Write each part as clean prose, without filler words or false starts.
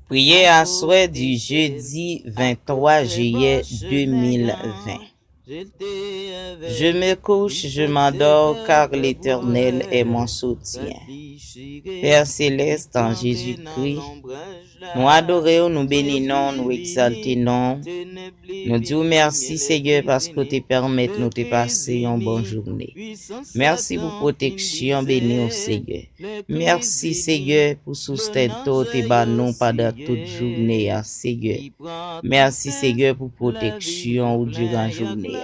Prière à souhait du jeudi 23 juillet 2020. Je me couche, je m'endors, car l'Éternel est mon soutien. Père céleste, en Jésus-Christ, nous adorons, nous bénissons, nous exaltons. Nous disons merci Seigneur parce que tu permets de nous de passer une bonne journée. Merci pour protection, béni au Seigneur. Merci Seigneur pour soutenir tes bannons pendant toute journée, Seigneur. Merci Seigneur pour protection durant la journée.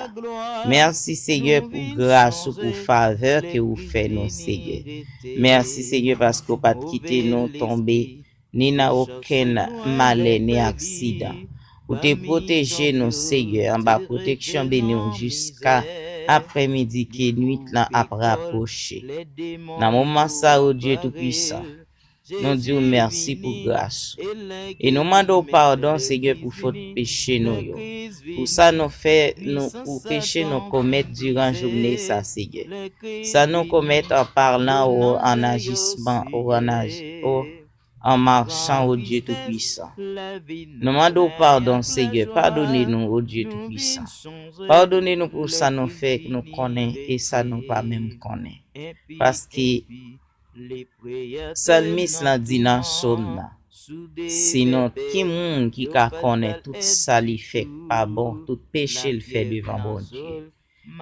Merci Seigneur pour grâce, pour faveur que vous faites nous Seigneur. Merci Seigneur parce que vous pas quitté nous tomber, ni n'a aucun malheur ni accident. Ou te protéger nous Seigneur, en bas protection béni jusqu'à après-midi que nuit là a rapproché. Dans moment ça, oh Dieu tout-puissant, nous disons merci pour grâce. Et nous demandons pardon, Seigneur, pour faute péché nous. Pour ça, nous fait, nous, pour péché nous commettre durant la journée, ça, Seigneur. Ça nous commettre en parlant ou en agissement ou en marchant au Dieu Tout-Puissant. Nous demandons pardon, Seigneur. Pardonnez-nous, au Dieu Tout-Puissant. Pardonnez-nous pour ça nous fait que nous connaissons et ça nous pas même connaît. Parce que Psalmiste l'a dit dans Psaume là. Sinon, qui monde qui connaît tout ça li fait pas bon, tout péché le fait devant bon Dieu.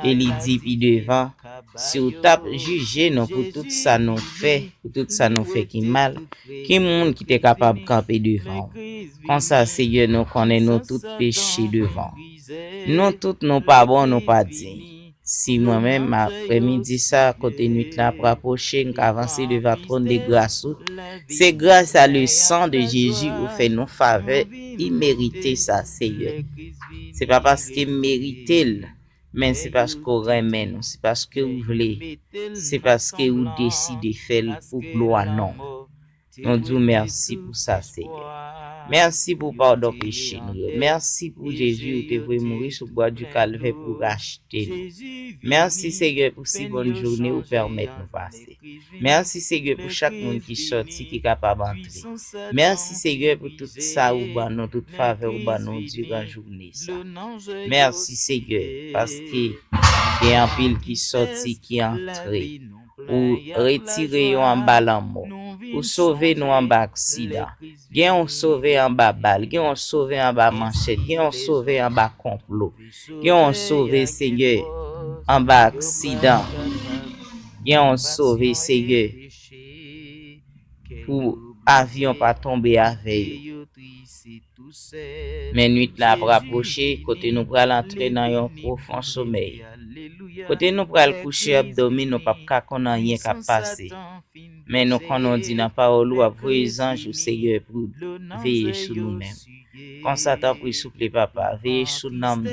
Et il dit puis devant, si vous tape juger nous pour tout ça nous fait, pour tout ça nous fait qui mal, qui monde qui est capable de camper devant. Comme ça, Seigneur, nous connaissons tout péché devant. Nous tous nous pas bon, nous pas dignes. Si moi-même, après-midi ça, côté nuit là, pour approcher, nous avancer devant le trône de grâce, c'est grâce à le sang de Jésus vous fait nos faveurs, il méritait ça, Seigneur. C'est pas parce qu'il méritait, mais c'est parce qu'on remet nous, c'est parce que vous voulez, c'est parce que vous décidez de faire pour gloire non. Nous disons merci pour ça, Seigneur. Merci pour pardon péché nous. Merci pour Jésus qui est mourir sur le bois du calvaire pour racheter nous. Merci Seigneur pour si bonne journée vous permettre de nous passer. Merci Seigneur pour chaque monde qui sorti qui est capable d'entrer. Merci Seigneur pour tout ça ou nous toute faveur ou nous durant la journée ça. Merci Seigneur parce que il y a un pile qui sorti qui est entré ou retirer en bas l'amour. Ou sauver nous en bas accident. Gen on sauver en bas balle, gen on sauver en bas manchette, gen on sauver en bas complot. Gen on sauver Seigneur en bas accident. Gen on sauver Seigneur pour avion pas tomber avec. Mais nuit là pour approcher, côté nous pral entrer dans un profond sommeil. Côté nous pral coucher abdomen, nous pas ka connait rien ka passer. Mais nous connaissons dit dans parole ou après ange au Seigneur pour veiller sur nous-mêmes. Quand Satan prie souple papa, veiller sur nous.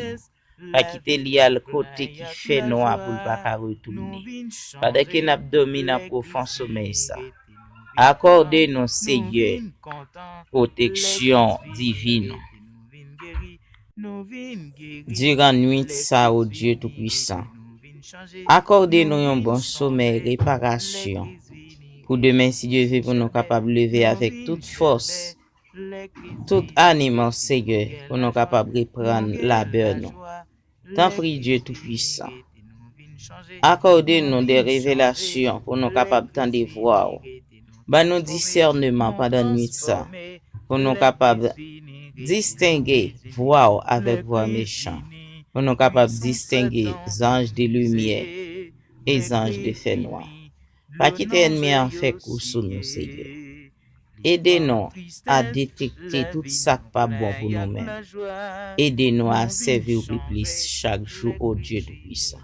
Pas quitter li à le côté qui fait noir pour pas retourner. Pendant que nous dormi dans profond sommeil ça. Accordez-nous Seigneur protection divine. Durant nuit ça au Dieu tout-puissant. Accordez-nous un bon sommeil, réparation. Pour demain, si Dieu veut, pour nous capables de lever avec toute force, tout animal, Seigneur, pour nous capables de reprendre la bonne. Tant prie Dieu tout-puissant. Accordez-nous des révélations pour nous capables de voir. Nous discernement pendant la nuit ça, pour nous capables distinguer voix avec voix méchant, pour nous capables distinguer les anges de lumière et les anges de feu noir. Pas quitter ennemi en fait coup sur nous, Seigneur. Aidez-nous à détecter tout ça qui pas bon pour nous-mêmes. Aidez-nous à servir au plus chaque jour au Dieu tout-puissant.